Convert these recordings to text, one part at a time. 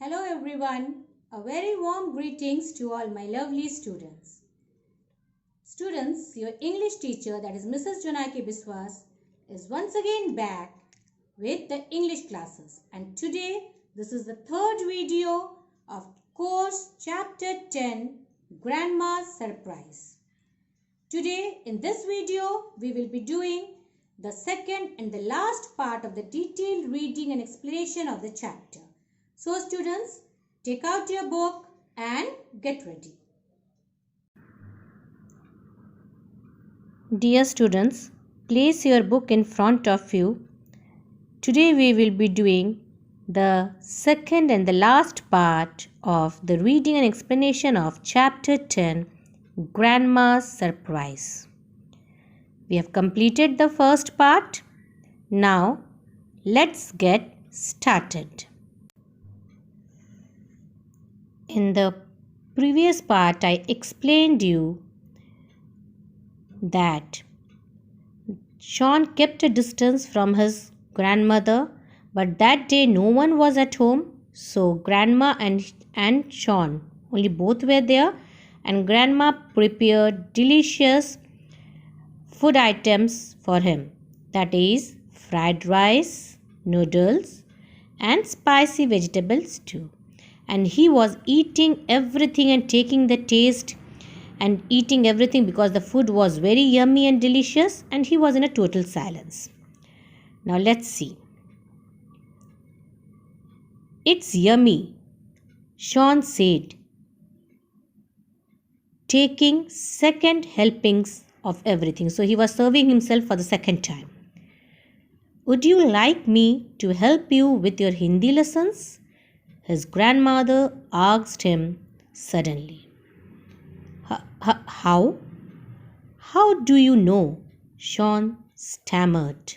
Hello everyone, a very warm greetings to all my lovely students. Students, your English teacher, that is Mrs. Jonaki Biswas, is once again back with the English classes. And today, this is the third video of course chapter 10, Grandma's Surprise. Today, in this video, we will be doing the second and the last part of the detailed reading and explanation of the chapter. So students, take out your book and get ready. Dear students, place your book in front of you. Today we will be doing the second and the last part of the reading and explanation of chapter 10, Grandma's Surprise. We have completed the first part. Now let's get started. In the previous part, I explained you that Sean kept a distance from his grandmother, but that day no one was at home. So grandma and Sean, only both were there, and grandma prepared delicious food items for him. That is fried rice, noodles, and spicy vegetables too. And he was eating everything and taking the taste and eating everything because the food was very yummy and delicious, and he was in a total silence. Now let's see. It's yummy, Sean said, taking second helpings of everything. So he was serving himself for the second time. Would you like me to help you with your Hindi lessons? His grandmother asked him suddenly. How? How do you know? Sean stammered.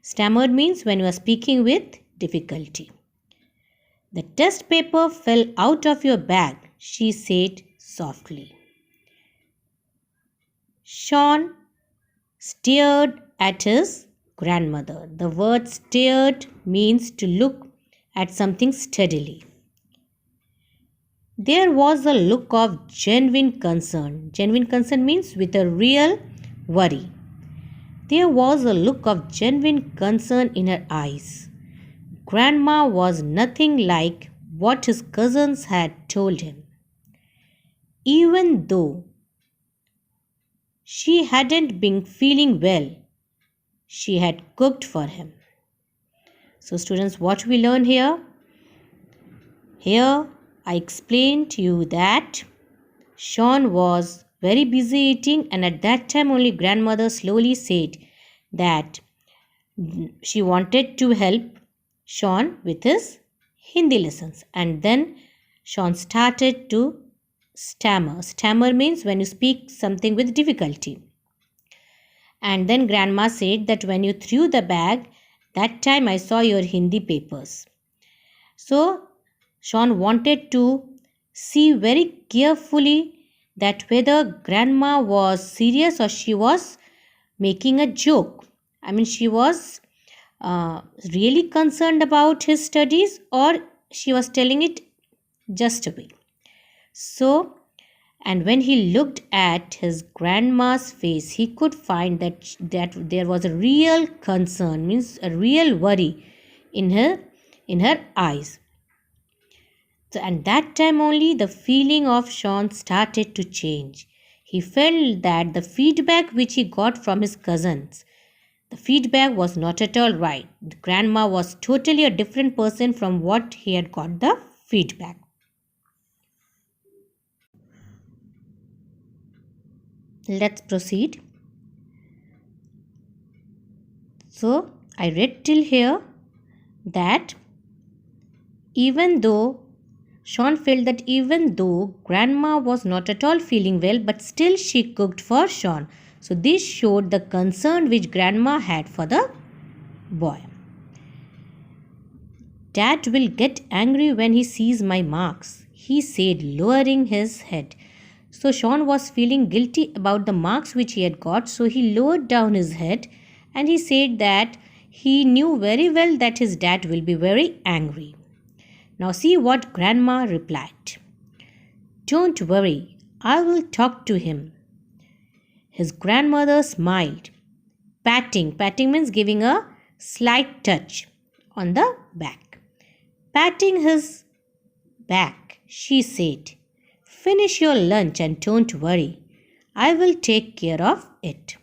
Stammered means when you are speaking with difficulty. The test paper fell out of your bag, she said softly. Sean stared at his grandmother. The word stared means to look at something steadily. There was a look of genuine concern. Genuine concern means with a real worry. There was a look of genuine concern in her eyes. Grandma was nothing like what his cousins had told him. Even though she hadn't been feeling well, she had cooked for him. So students, what we learn here? Here I explained to you that Sean was very busy eating, and at that time only grandmother slowly said that she wanted to help Sean with his Hindi lessons. And then Sean started to stammer. Stammer means when you speak something with difficulty. And then grandma said that when you threw the bag, that time I saw your Hindi papers. So Sean wanted to see very carefully that whether grandma was serious or she was making a joke. I mean, she was really concerned about his studies, or she was telling it just a way. So, and when he looked at his grandma's face, he could find that there was a real concern, means a real worry in her eyes. So, and that time only the feeling of Sean started to change. He felt that the feedback which he got from his cousins, the feedback was not at all right. The grandma was totally a different person from what he had got the feedback. Let's proceed. So, I read till here that Sean felt that even though grandma was not at all feeling well, but still she cooked for Sean. So this showed the concern which grandma had for the boy. Dad will get angry when he sees my marks, he said, lowering his head. So Sean was feeling guilty about the marks which he had got, so he lowered down his head and he said that he knew very well that his dad will be very angry. Now see what Grandma replied. Don't worry, I will talk to him. His grandmother smiled. Patting means giving a slight touch on the back. Patting his back, she said, finish your lunch and don't worry. I will take care of it.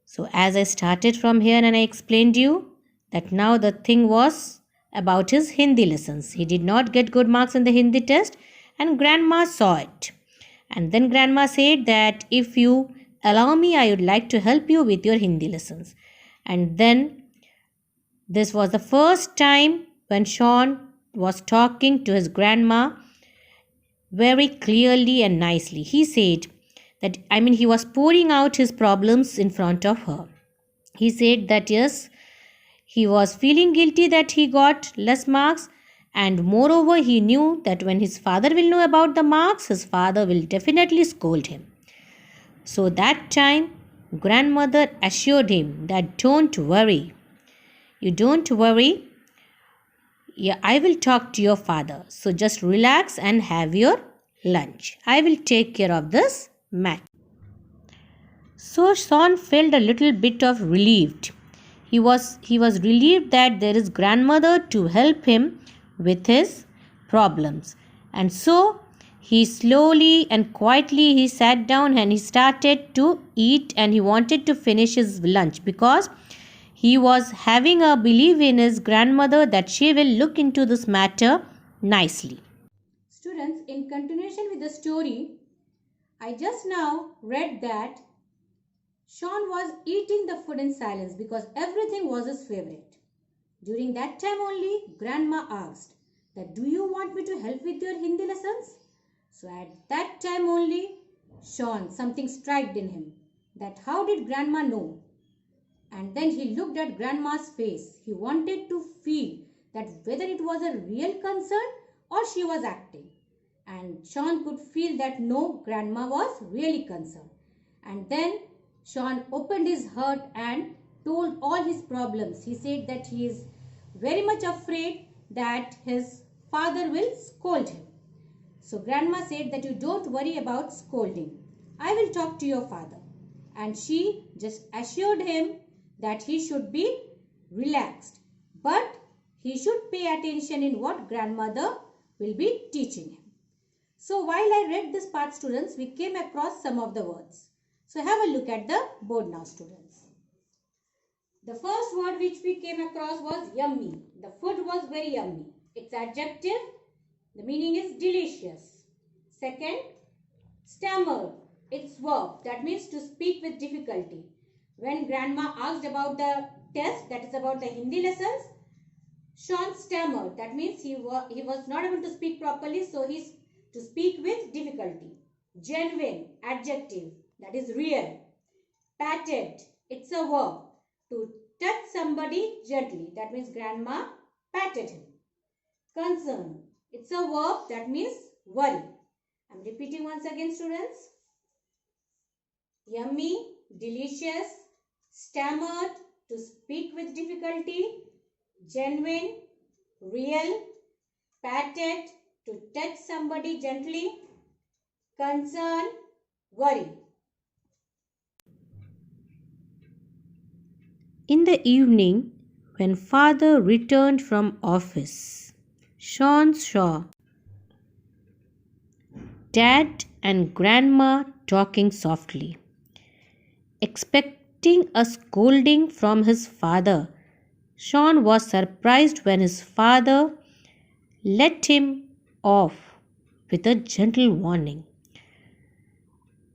So as I started from here and I explained you that now the thing was about his Hindi lessons. He did not get good marks in the Hindi test and Grandma saw it. And then Grandma said that if you allow me, I would like to help you with your Hindi lessons. And then this was the first time when Sean was talking to his grandma very clearly and nicely. He said that, he was pouring out his problems in front of her. He said that yes, he was feeling guilty that he got less marks, and moreover, he knew that when his father will know about the marks, his father will definitely scold him. So that time, grandmother assured him that don't worry. You don't worry. Yeah, I will talk to your father. So just relax and have your lunch. I will take care of this matter. So Sean felt a little bit of relieved. He was relieved that there is grandmother to help him with his problems. And so he slowly and quietly he sat down and he started to eat and he wanted to finish his lunch because he was having a belief in his grandmother that she will look into this matter nicely. Students, in continuation with the story, I just now read that Sean was eating the food in silence because everything was his favorite. During that time only, Grandma asked that, do you want me to help with your Hindi lessons? So at that time only, Sean, something struck in him that how did Grandma know? And then he looked at Grandma's face. He wanted to feel that whether it was a real concern or she was acting. And Sean could feel that no, Grandma was really concerned. And then Sean opened his heart and told all his problems. He said that he is very much afraid that his father will scold him. So Grandma said that you don't worry about scolding. I will talk to your father. And she just assured him that he should be relaxed. But he should pay attention in what grandmother will be teaching him. So while I read this part, students, we came across some of the words. So have a look at the board now, students. The first word which we came across was yummy. The food was very yummy. Its adjective, the meaning is delicious. Second, stammered. Its verb, that means to speak with difficulty. When grandma asked about the test, that is about the Hindi lessons, Sean stammered. That means he was not able to speak properly, so he's to speak with difficulty. Genuine, adjective, that is real. Patted, it's a verb. To touch somebody gently, that means grandma patted him. Concern, it's a verb, that means worry. I'm repeating once again, students. Yummy, delicious, stammered, to speak with difficulty, genuine, real, patted, to touch somebody gently, concern, worry. In the evening, when father returned from office, Sean saw Dad and Grandma talking softly. Expecting a scolding from his father, Sean was surprised when his father let him off with a gentle warning.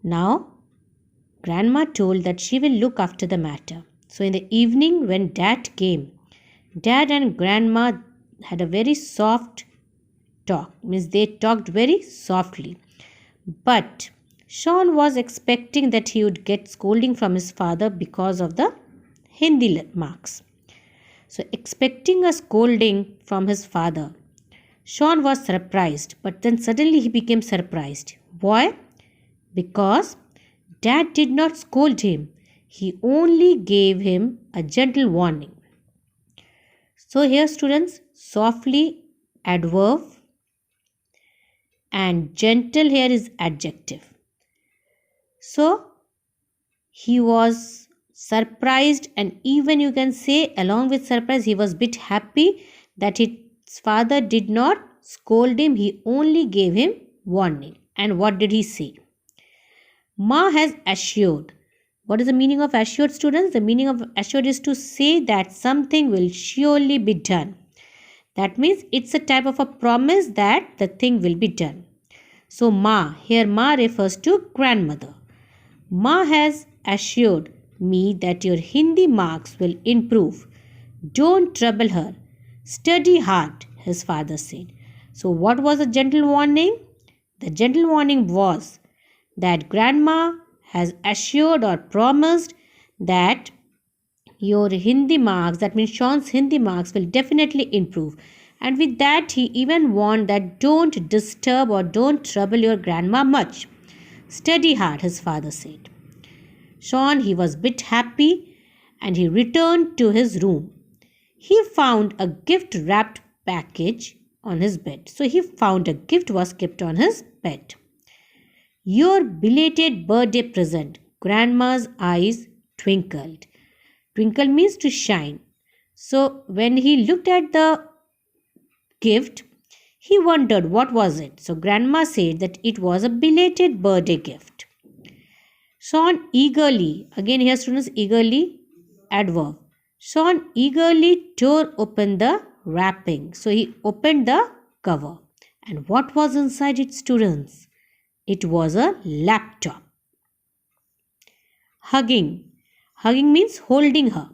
Now, Grandma told that she will look after the matter. So in the evening when Dad came, Dad and Grandma had a very soft talk. Means they talked very softly. But Sean was expecting that he would get scolding from his father because of the Hindi marks. So expecting a scolding from his father, Sean was surprised. But then suddenly he became surprised. Why? Because Dad did not scold him. He only gave him a gentle warning. So here, students, softly adverb, and gentle here is adjective. So he was surprised, and even you can say along with surprise he was bit happy that his father did not scold him, he only gave him warning. And what did he say? Ma has assured. What is the meaning of assured, students? The meaning of assured is to say that something will surely be done. That means it's a type of a promise that the thing will be done. So Ma, here Ma refers to grandmother. Ma has assured me that your Hindi marks will improve. Don't trouble her. Study hard, his father said. So what was the gentle warning? The gentle warning was that grandma has assured or promised that your Hindi marks, that means Sean's Hindi marks, will definitely improve. And with that, he even warned that don't disturb or don't trouble your grandma much. Study hard, his father said. Sean, he was a bit happy and he returned to his room. He found a gift wrapped package on his bed. So he found a gift was kept on his bed. Your belated birthday present. Grandma's eyes twinkled. Twinkle means to shine. So when he looked at the gift, he wondered what was it. So grandma said that it was a belated birthday gift. Sean eagerly, again here students, eagerly, adverb. Sean eagerly tore open the wrapping. So he opened the cover. And what was inside it, students? It was a laptop. Hugging. Hugging means holding her.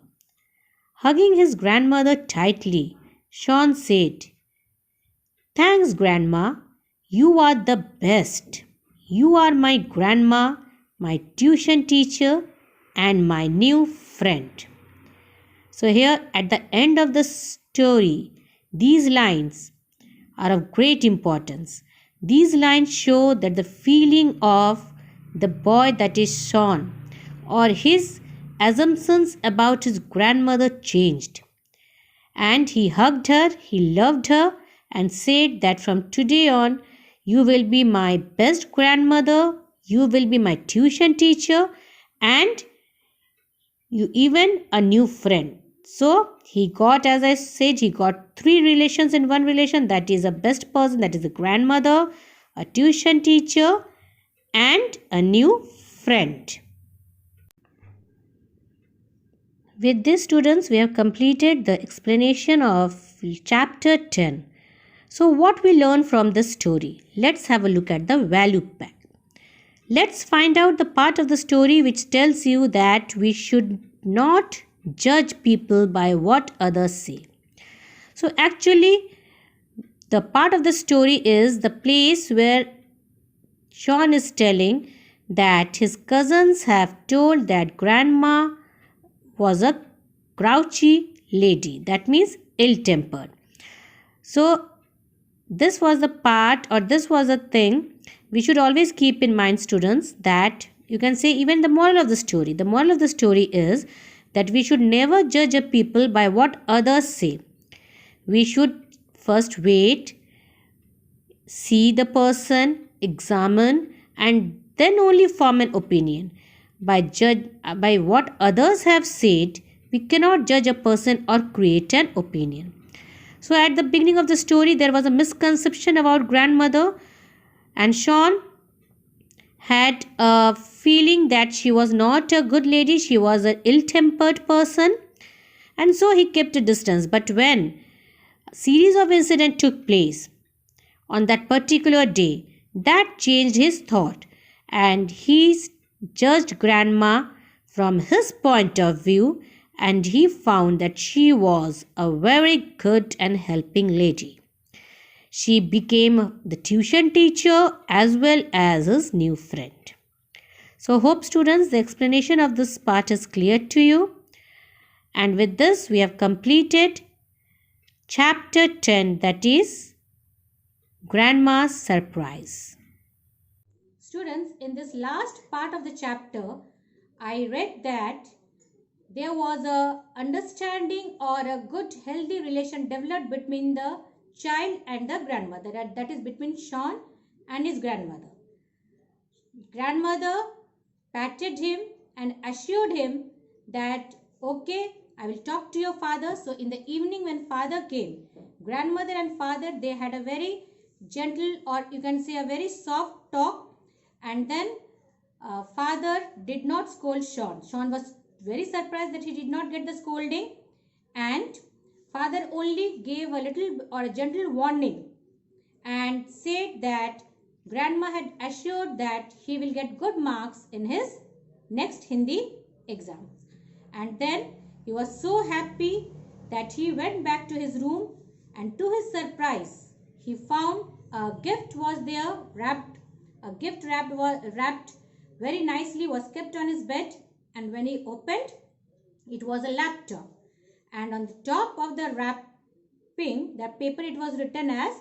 Hugging his grandmother tightly, Sean said, "Thanks, Grandma. You are the best. You are my grandma, my tuition teacher, and my new friend." So here at the end of the story, these lines are of great importance. These lines show that the feeling of the boy, that is Sean, or his assumptions about his grandmother changed. And he hugged her, he loved her, and said that from today on, you will be my best grandmother, you will be my tuition teacher, and you even a new friend. So he got, as I said, he got three relations in one relation. That is a best person, that is a grandmother, a tuition teacher, and a new friend. With this, students, we have completed the explanation of chapter 10. So what we learn from this story? Let's have a look at the value pack. Let's find out the part of the story which tells you that we should not judge people by what others say. So actually, the part of the story is the place where Sean is telling that his cousins have told that grandma was a grouchy lady. That means ill-tempered. So this was the part, or this was a thing we should always keep in mind, students, that you can say even the moral of the story. The moral of the story is that we should never judge a people by what others say. We should first wait, see the person, examine, and then only form an opinion. By what others have said, we cannot judge a person or create an opinion. So at the beginning of the story, there was a misconception about grandmother, and Sean had a feeling that she was not a good lady, she was an ill-tempered person, and so he kept a distance. But when a series of incidents took place on that particular day, that changed his thought, and he judged grandma from his point of view, and he found that she was a very good and helping lady. She became the tuition teacher as well as his new friend. So hope, students, the explanation of this part is clear to you. And with this, we have completed chapter 10, that is Grandma's Surprise. Students, in this last part of the chapter, I read that there was a understanding or a good healthy relation developed between the child and the grandmother. That is between Sean and his grandmother. Grandmother patted him and assured him that, okay, I will talk to your father. So in the evening when father came, grandmother and father, they had a very gentle, or you can say a very soft talk. And then father did not scold Sean. Sean was very surprised that he did not get the scolding. And father only gave a little or a gentle warning and said that grandma had assured that he will get good marks in his next Hindi exams. And then he was so happy that he went back to his room, and to his surprise he found a gift was there wrapped. A gift wrapped very nicely was kept on his bed, and when he opened, it was a laptop. And on the top of the wrapping, that paper, it was written as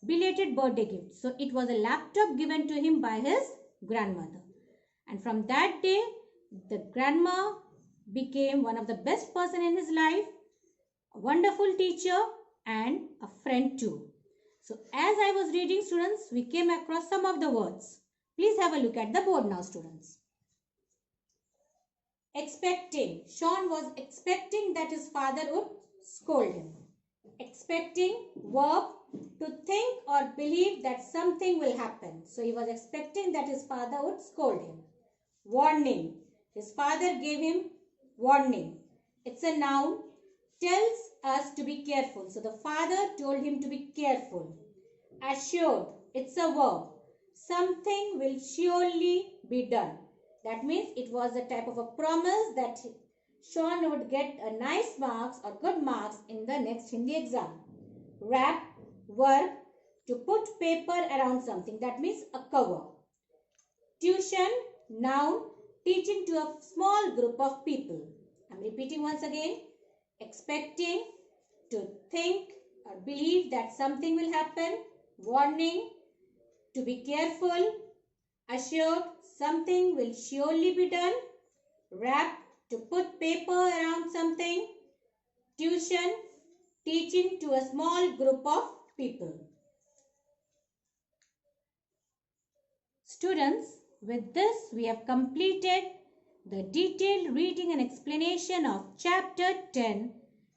belated birthday gift. So it was a laptop given to him by his grandmother. And from that day, the grandma became one of the best person in his life, a wonderful teacher and a friend too. So as I was reading, students, we came across some of the words. Please have a look at the board now, students. Expecting. Sean was expecting that his father would scold him. Expecting, verb, to think or believe that something will happen. So he was expecting that his father would scold him. Warning. His father gave him warning. It's a noun. Tells us to be careful. So the father told him to be careful. Assured. It's a verb. Something will surely be done. That means it was a type of a promise that Sean would get a nice marks or good marks in the next Hindi exam. Wrap, verb, to put paper around something. That means a cover. Tuition, noun, teaching to a small group of people. I'm repeating once again. Expecting, to think or believe that something will happen. Warning, to be careful. Assured, something will surely be done. Wrap, to put paper around something. Tuition, teaching to a small group of people. Students, with this we have completed the detailed reading and explanation of chapter 10,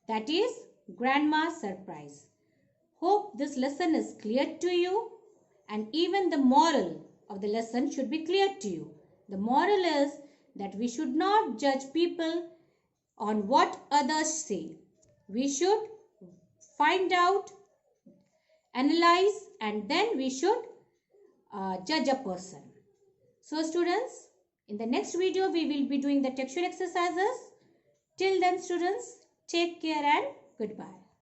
that is Grandma's Surprise. Hope this lesson is clear to you, and even the moral of the lesson should be clear to you. The moral is that we should not judge people on what others say. We should find out, analyze, and then we should judge a person. So students, in the next video we will be doing the textual exercises. Till then students, take care and goodbye.